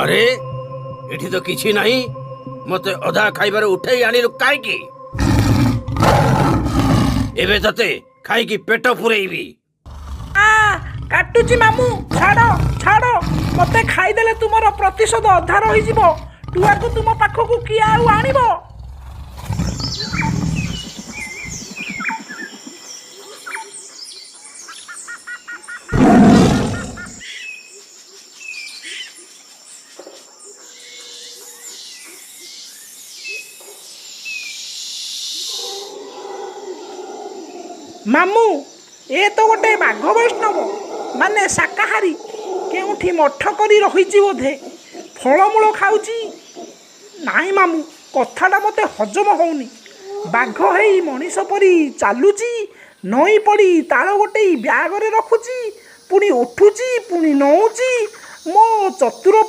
अरे एठी तो किछि नहीं मते अधा खाइबार उठेई आनिलु काईकी एबे तते खाइकी पेट पुरेइबी आ काटुची मामू छाड़ छाड़ मते खाइदेले तुमर प्रतिशोध अधा रही टुआ को तुम पाखक किए आनिब मामू ए तो गोटे बाघ वैष्णव माने शाकाहारी केउठी मठ करी रही बोधे फलमूल खाऊची नाई मामू कथाटा मते हजम होउनी बाघ हेई मनीष परी चालुची नई पड़ी तार गोटे ब्यागरे रखुची पुणी उठुची पुणी नौची मो चतुर